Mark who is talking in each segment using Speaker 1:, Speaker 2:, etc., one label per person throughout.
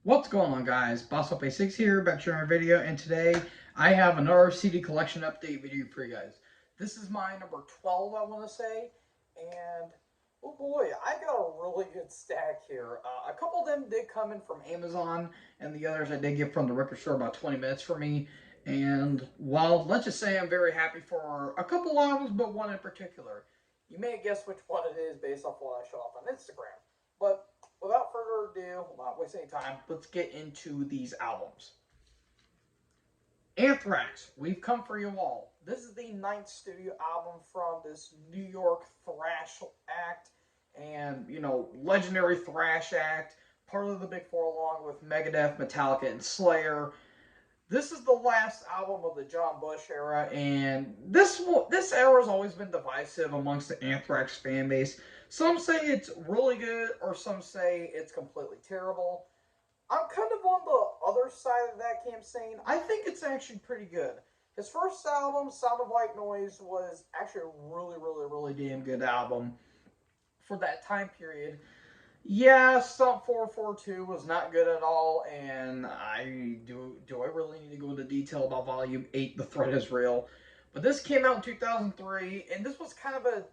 Speaker 1: What's going on, guys? BossUp86 here, back to another video, and today I have another CD collection update video for you guys. This is my number 12, I want to say, and oh boy, I got a really good stack here. A couple of them did come in from Amazon, and the others I did get from the record store about 20 minutes for me. And well, let's just say I'm very happy for a couple albums, but one in particular. You may guess which one it is based off what I show up on Instagram, but without further ado, not wasting any time, let's get into these albums. Anthrax, We've Come For You All. This is the ninth studio album from this New York thrash act and, legendary thrash act, part of the Big Four along with Megadeth, Metallica, and Slayer. This is the last album of the John Bush era, and this era has always been divisive amongst the Anthrax fan base. Some say it's really good, or some say it's completely terrible. I'm kind of on the other side of that camp saying I think it's actually pretty good. His first album, Sound of White Noise, was actually a really, really, really damn good album for that time period. Yeah, Stump 442 was not good at all, and I really need to go into detail about Volume 8, The Threat is Real. But this came out in 2003, and this was kind of a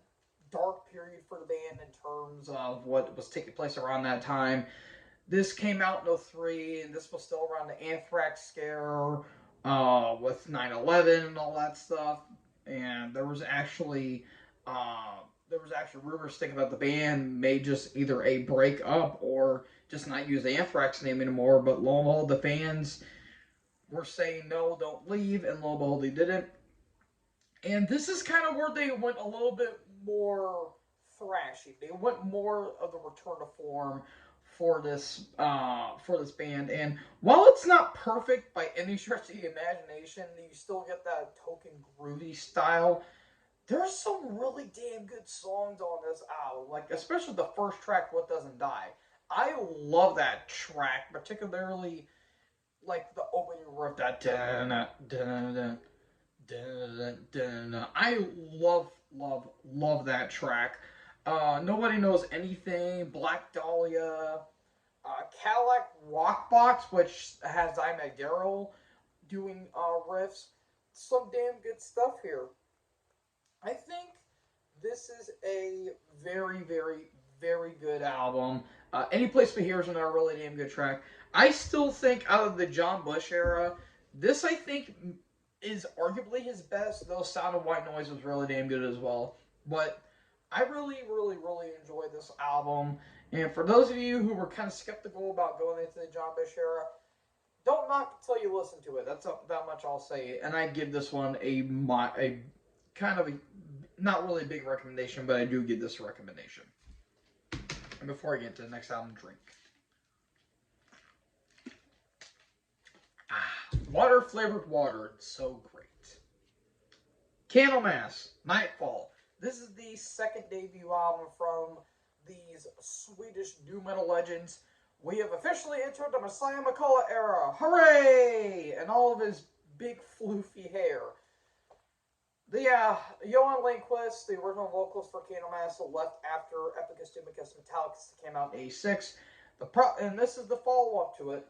Speaker 1: dark period for the band in terms of what was taking place around that time. This came out in 03, and this was still around the Anthrax scare with 9/11 and all that stuff. And there was actually rumors thinking that the band may just either a break up or just not use the Anthrax name anymore. But lo and behold, the fans were saying no, don't leave, and lo and behold, they didn't. And this is kind of where they went a little bit more thrashy. They went more of the return to form for this band. And while it's not perfect by any stretch of the imagination, you still get that token groovy style. There's some really damn good songs on this album, like especially the first track, "What Doesn't Die." I love that track, particularly like the opening riff, that da da da da. I love that track. Nobody Knows Anything, Black Dahlia, Cadillac Rockbox, which has Dimebag Darrell doing riffs. Some damn good stuff here. I think this is a very, very, very good album. Any Place But Here is another really damn good track. I still think out of the John Bush era, this I think is arguably his best, though Sound of White Noise was really damn good as well. But I really, really, really enjoyed this album. And for those of you who were kind of skeptical about going into the John Bush era, don't knock until you listen to it. That much I'll say. And I give this one a kind of a not really a big recommendation, but I do give this a recommendation. And before I get to the next album, drink. Water flavored water. It's so great. Candlemass, Nightfall. This is the second debut album from these Swedish nu metal legends. We have officially entered the Messiah McCullough era. Hooray! And all of his big floofy hair. Johan Lindquist, the original vocalist for Candlemass, left after Epicus Doomicus Metallicus came out in '86. And this is the follow-up to it.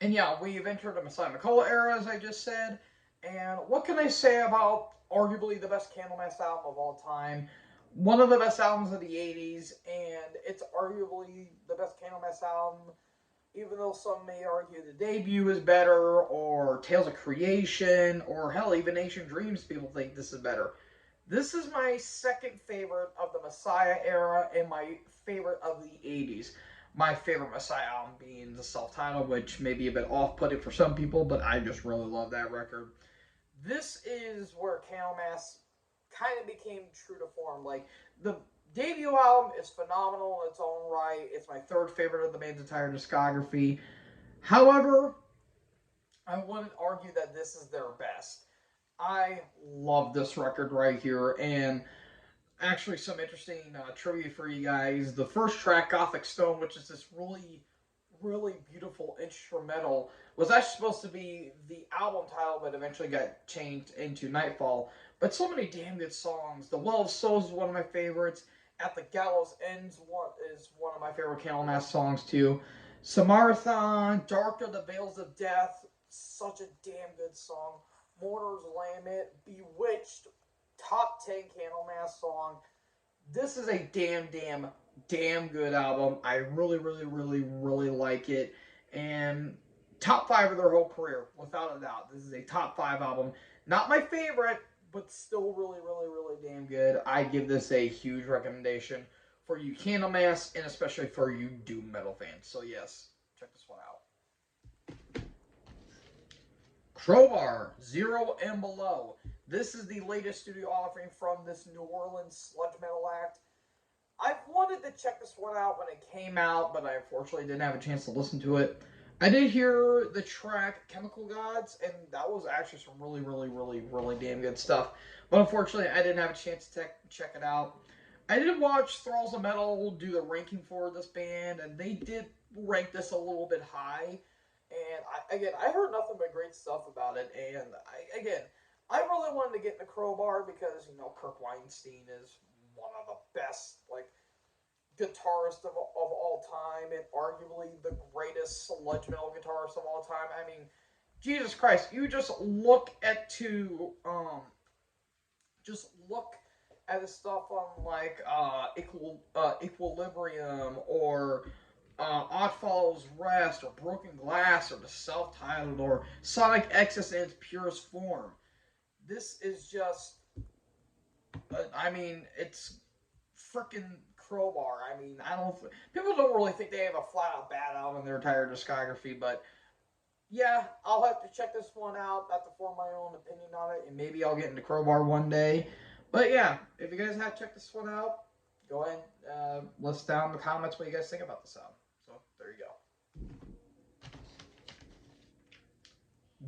Speaker 1: And yeah, we've entered the Messiah McCullough era, as I just said. And what can I say about arguably the best Candlemass album of all time? One of the best albums of the '80s, and it's arguably the best Candlemass album, even though some may argue the debut is better, or Tales of Creation, or hell, even Ancient Dreams, people think this is better. This is my second favorite of the Messiah era and my favorite of the '80s. My favorite Messiah album being the self-titled, which may be a bit off-putting for some people, but I just really love that record. This is where Candlemass kind of became true to form. Like, the debut album is phenomenal in its own right. It's my third favorite of the band's entire discography. However, I wouldn't argue that this is their best. I love this record right here, and actually some interesting trivia for you guys. The first track, Gothic Stone, which is this really, really beautiful instrumental, was actually supposed to be the album title, but eventually got changed into Nightfall. But so many damn good songs. The Well of Souls is one of my favorites. At the Gallows Ends is one of my favorite Candlemass songs too. Samarthon, Dark of the Veils of Death, such a damn good song. Mourner's Lament, Bewitched, top 10 Candlemass song. This is a damn good album. I really like it. And top 5 of their whole career, without a doubt. This is a top 5 album. Not my favorite, but still really damn good. I give this a huge recommendation for you Candlemass, and especially for you doom metal fans. So yes, check this one out. Crowbar, Zero and Below. This is the latest studio offering from this New Orleans sludge metal act. I've wanted to check this one out when it came out, but I unfortunately didn't have a chance to listen to it. I did hear the track Chemical Gods, and that was actually some really damn good stuff. But unfortunately, I didn't have a chance to check it out. I did watch Thralls of Metal do the ranking for this band, and they did rank this a little bit high. And I heard nothing but great stuff about it. And I really wanted to get into Crowbar because Kirk Weinstein is one of the best guitarist of all time, and arguably the greatest sludge metal guitarist of all time. I mean, Jesus Christ, you just look at his stuff on Equilibrium or Odd Follows Rest or Broken Glass or the self-titled or Sonic Excess in its purest form. This is just, it's freaking Crowbar. People don't really think they have a flat-out bad album in their entire discography, but yeah, I'll have to check this one out. I have to form my own opinion on it, and maybe I'll get into Crowbar one day. But yeah, if you guys have checked this one out, go ahead and list down in the comments what you guys think about this album. So there you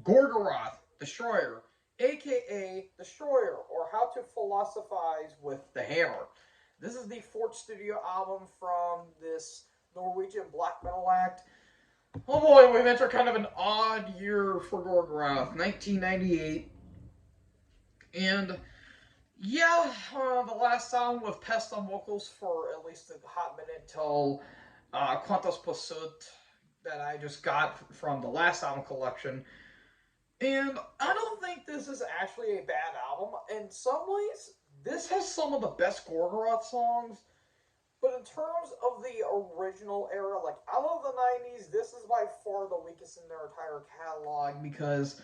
Speaker 1: go. Gorgoroth, Destroyer, aka Destroyer, or How to Philosophize with the Hammer. This is the 4th studio album from this Norwegian black metal act. Oh boy, we've entered kind of an odd year for Gorgoroth, 1998. And yeah, the last album with Pest on vocals for at least a hot minute until Quantos Possut that I just got from the last album collection. And I don't think this is actually a bad album. In some ways, this has some of the best Gorgoroth songs. But in terms of the original era, out of the 90s, this is by far the weakest in their entire catalog because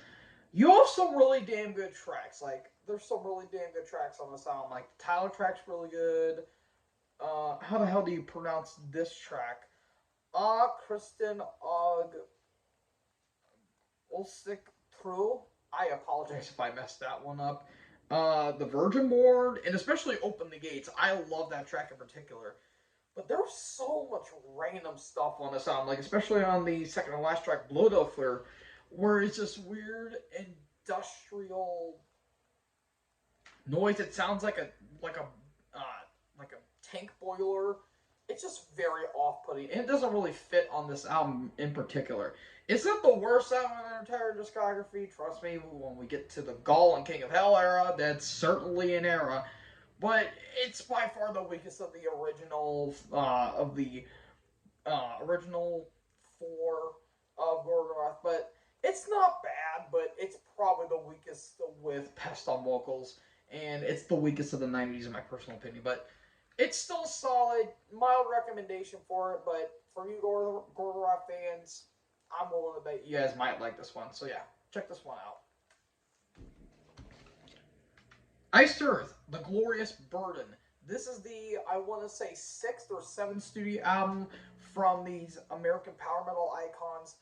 Speaker 1: you have some really damn good tracks. There's some really damn good tracks on this album. The title track's really good. How the hell do you pronounce this track? Kristen Og Ulsik True. I apologize if I messed that one up. The Virgin Board, and especially Open the Gates. I love that track in particular. But there's so much random stuff on this album, especially on the second and last track, Blodofler, where it's just weird industrial noise. It sounds like a tank boiler. It's just very off-putting, and it doesn't really fit on this album in particular. It's not the worst album in their entire discography. Trust me, when we get to the Gaul and King of Hell era, that's certainly an era. But it's by far the weakest of the original original 4 of Gorgoroth. But it's not bad, but it's probably the weakest with Pest on vocals, and it's the weakest of the 90s in my personal opinion. But it's still solid, mild recommendation for it. But for you Gorgoroth fans, I'm willing to bet you guys might like this one. So yeah, check this one out. Iced Earth, The Glorious Burden. This is the, I want to say, 6th or 7th studio album from these American power metal icons.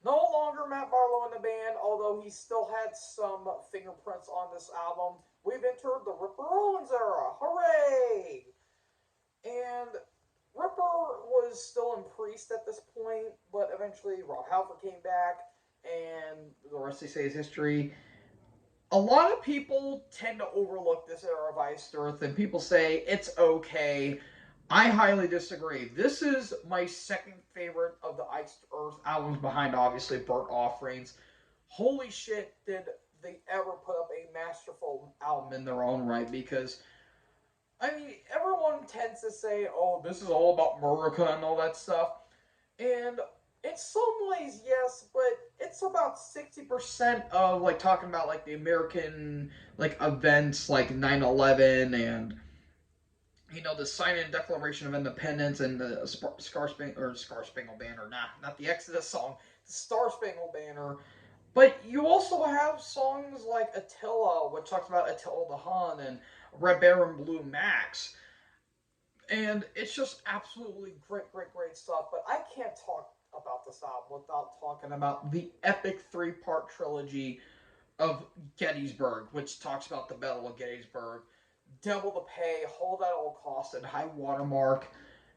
Speaker 1: No longer Matt Barlow in the band, although he still had some fingerprints on this album. We've entered the Ripper Owens era. Hooray! And Ripper was still in Priest at this point, but eventually Rob Halford came back, and the rest they say is history. A lot of people tend to overlook this era of Iced Earth, and people say it's okay. I highly disagree. This is my second favorite of the Iced Earth albums behind, obviously, Burnt Offerings. Holy shit, did they ever put up a masterful album in their own right, because everyone tends to say, oh, this is all about Murica and all that stuff. And in some ways, yes, but it's about 60% of like talking about like the American like events like 9/11 and the signing and Declaration of Independence and the Star Spangled Banner, not the Exodus song, the Star Spangled Banner. But you also have songs like Attila, which talks about Attila the Hun, and Red Baron Blue Max. And it's just absolutely great, great, great stuff. But I can't talk about this album without talking about the epic three-part trilogy of Gettysburg, which talks about the Battle of Gettysburg, Devil to Pay, Hold at All Costs, and High Watermark.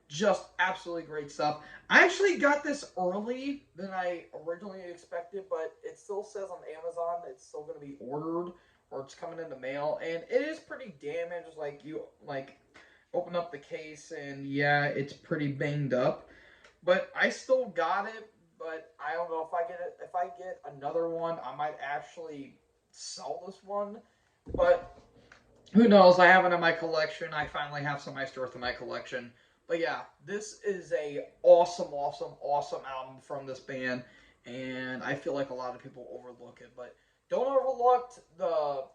Speaker 1: Just absolutely great stuff. I actually got this early than I originally expected, but it still says on Amazon it's still going to be ordered or it's coming in the mail, and it is pretty damaged. Like you open up the case, and yeah, it's pretty banged up. But I still got it. But I don't know if I get it. If I get another one, I might actually sell this one. But who knows? I have it in my collection. I finally have some Iced Earth in my collection. But yeah, this is a awesome, awesome, awesome album from this band, and I feel like a lot of people overlook it. But don't overlook the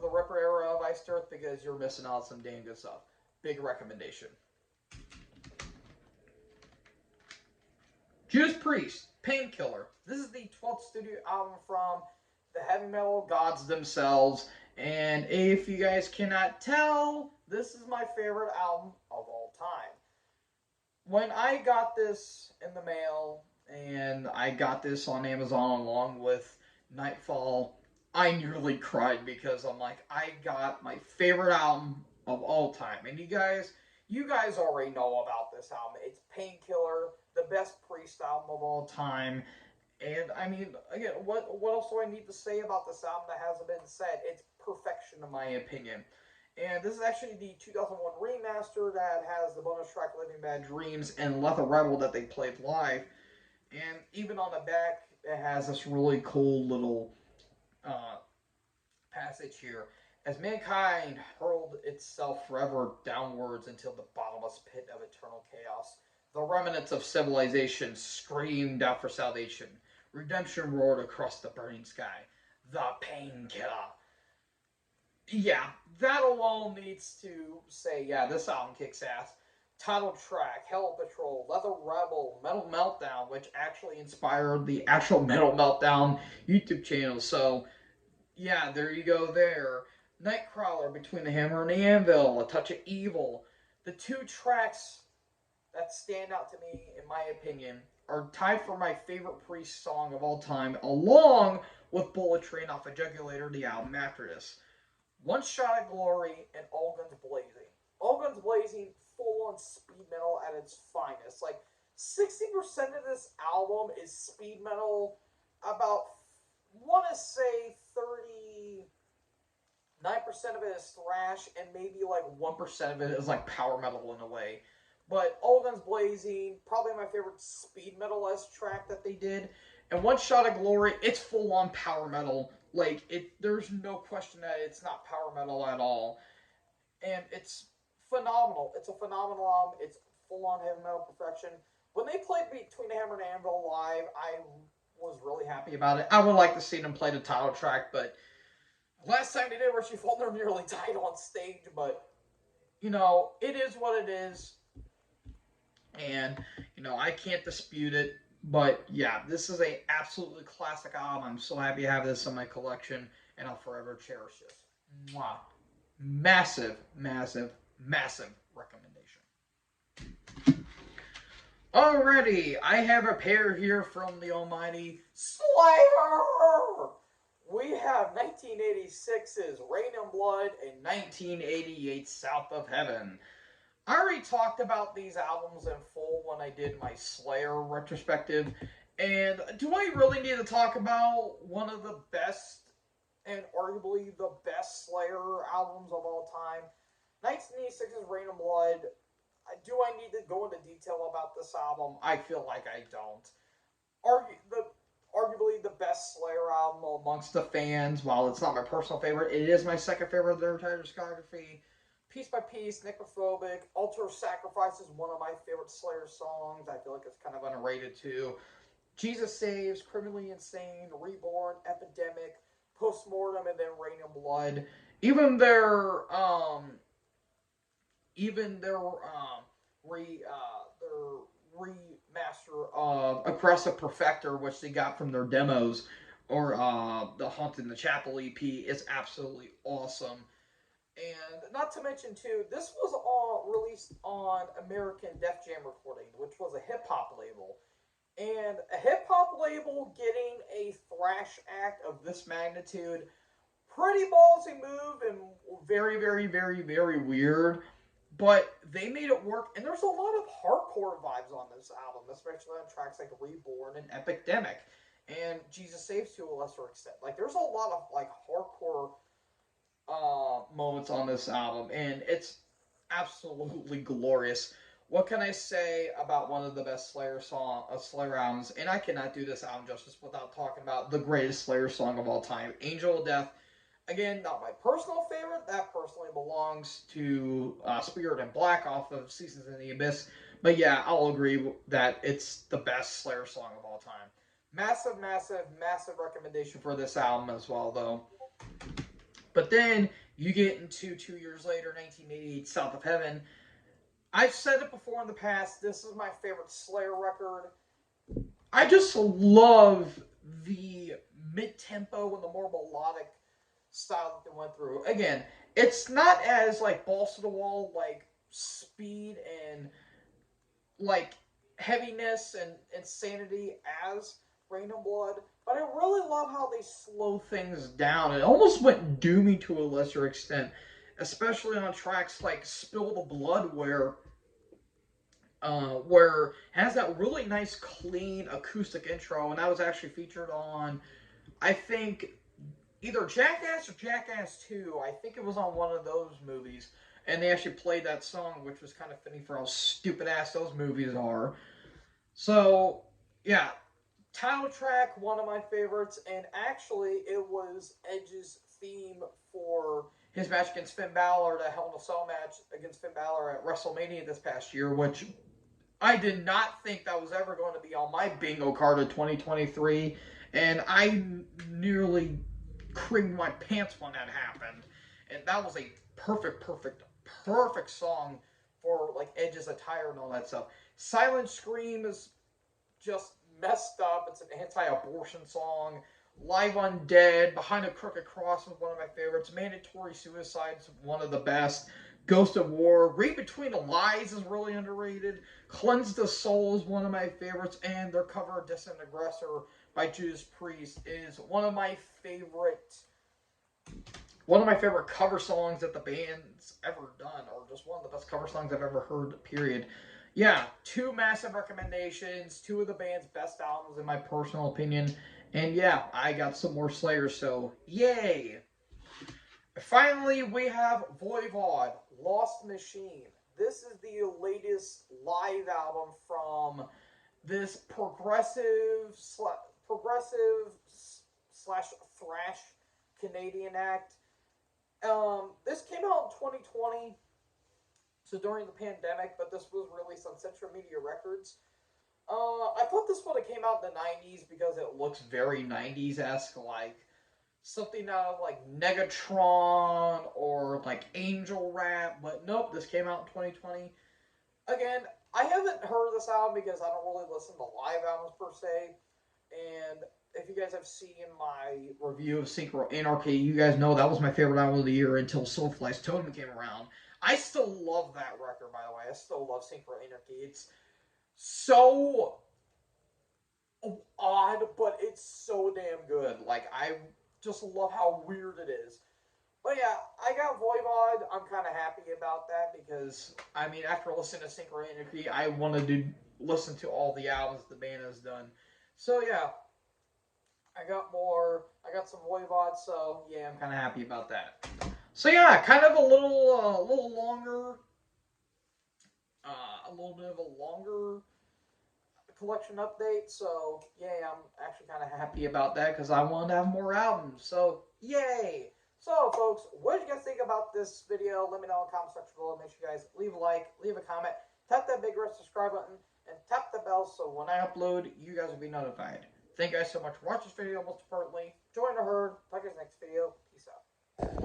Speaker 1: Ripper era of Iced Earth because you're missing out on some damn good stuff. Big recommendation. Judas Priest, Painkiller. This is the 12th studio album from the heavy metal gods themselves. And if you guys cannot tell, this is my favorite album of all time. When I got this in the mail, and I got this on Amazon along with Nightfall, I nearly cried because I'm like, I got my favorite album of all time. And you guys already know about this album. It's Painkiller, the best Priest album of all time. And I mean, again, what else do I need to say about this album that hasn't been said? It's perfection, in my opinion. And this is actually the 2001 remaster that has the bonus track Living Bad Dreams and Let the Rebel that they played live. And even on the back, it has this really cool little uh, passage here. As mankind hurled itself forever downwards into the bottomless pit of eternal chaos, the remnants of civilization screamed out for salvation. Redemption roared across the burning sky. The Painkiller. Yeah, that alone needs to say, yeah, this album kicks ass. Title track, Hell Patrol, Leather Rebel, Metal Meltdown, which actually inspired the actual Metal Meltdown YouTube channel. So, yeah, there you go there. Nightcrawler, Between the Hammer and the Anvil, A Touch of Evil. The two tracks that stand out to me, in my opinion, are tied for my favorite Priest song of all time, along with Bullet Train off of Jugulator, the album after this. One Shot at Glory and All Guns Blazing. All Guns Blazing, full on speed metal at its finest. Like 60% of this album is speed metal. About, want to say 39% of it is thrash, and maybe like 1% of it is like power metal in a way. But All Guns Blazing, probably my favorite speed metal-esque track that they did. And One Shot of Glory, it's full on power metal. Like there's no question that it's not power metal at all, and it's phenomenal. It's a phenomenal album. It's full on heavy metal perfection. When they played Between the Hammer and Anvil live, I was really happy about it. I would like to see them play the title track, but last time they did, Richie Faulkner nearly died on stage. But it is what it is, and I can't dispute it. But yeah, this is a absolutely classic album. I'm so happy to have this in my collection, and I'll forever cherish this. Mwah. Massive, massive, massive recommendation. Alrighty, I have a pair here from the almighty Slayer. We have 1986's Rain and Blood and 1988's South of Heaven. I already talked about these albums in full when I did my Slayer retrospective. And do I really need to talk about one of the best and arguably the best Slayer albums of all time? 1986's Rain and Blood. Do I need to go into detail about this album? I feel like I don't. Arguably the best Slayer album amongst the fans. While it's not my personal favorite, it is my second favorite of their entire discography. Piece by Piece, Necrophobic, Altar Sacrifice is one of my favorite Slayer songs. I feel like it's kind of underrated too. Jesus Saves, Criminally Insane, Reborn, Epidemic, Postmortem, and then Rain and Blood. Even their remaster of Aggressive Perfector, which they got from their demos, or the Hunt in the Chapel EP, is absolutely awesome. And not to mention too, this was all released on American Def Jam Recording, which was a hip hop label. And a hip hop label getting a thrash act of this magnitude, pretty ballsy move and very, very, very, very weird. But they made it work, and there's a lot of hardcore vibes on this album, especially on tracks like Reborn and Epidemic, and Jesus Saves to a lesser extent. Like, there's a lot of like hardcore moments on this album, and it's absolutely glorious. What can I say about one of the best Slayer albums? And I cannot do this album justice without talking about the greatest Slayer song of all time, "Angel of Death." Again, not my personal favorite. That personally belongs to Spirit and Black off of Seasons in the Abyss. But yeah, I'll agree that it's the best Slayer song of all time. Massive, massive, massive recommendation for this album as well, though. But then you get into 2 years later, 1988, South of Heaven. I've said it before in the past. This is my favorite Slayer record. I just love the mid-tempo and the more melodic style that they went through. Again, it's not as like balls to the wall, like speed and like heaviness and insanity as Rain and Blood, but I really love how they slow things down. It almost went doomy to a lesser extent, especially on tracks like Spill the Blood, where it has that really nice, clean acoustic intro, and that was actually featured on, I think, either Jackass or Jackass 2. I think it was on one of those movies, and they actually played that song, which was kind of fitting for how stupid ass those movies are. So, yeah, title track, one of my favorites, and actually, it was Edge's theme for his match against Finn Balor, the Hell in a Cell match against Finn Balor at WrestleMania this past year, which I did not think that was ever going to be on my bingo card of 2023, and I nearly creamed my pants when that happened. And that was a perfect, perfect, perfect song for like Edge's attire and all that stuff. Silent Scream is just messed up. It's an anti-abortion song. Live Undead, Behind a Crooked Cross is one of my favorites. Mandatory Suicide is one of the best. Ghost of War, Read Between the Lies is really underrated. Cleanse the Soul is one of my favorites, and their cover of Dissident Aggressor by Judas Priest is one of my favorite cover songs that the band's ever done, or just one of the best cover songs I've ever heard, period. Yeah, two massive recommendations, two of the band's best albums in my personal opinion. And yeah, I got some more Slayer, so yay! Finally, we have Voivod, Lost Machine. This is the latest live album from this progressive slash thrash Canadian act. This came out in 2020, so during the pandemic, but this was released on Central Media Records. I thought this would have came out in the 90s because it looks very 90s-esque, like something out of like Negatron or like Angel Rap, but nope, this came out in 2020. Again, I haven't heard this album because I don't really listen to live albums per se, and if you guys have seen my review of Synchro Anarchy, you guys know that was my favorite album of the year until Soulfly's Totem came around. I still love that record, by the way. I still love Synchro Anarchy. It's so odd, but it's so damn good. Like, I just love how weird it is. But yeah, I got Voivod. I'm kind of happy about that because, I mean, after listening to Synchro Anarchy, I wanted to listen to all the albums the band has done. So yeah, I got some Voivod, so yeah, I'm kind of happy about that. So yeah, kind of a little longer, a little bit of a longer collection update. So yeah, I'm actually kind of happy about that because I wanted to have more albums. So yay! So, folks, what did you guys think about this video? Let me know in the comment section below. Make sure you guys leave a like, leave a comment, tap that big red subscribe button, and tap the bell so when I upload, you guys will be notified. Thank you guys so much for watching this video. Most importantly, join the herd. Talk to you guys next video. Peace out.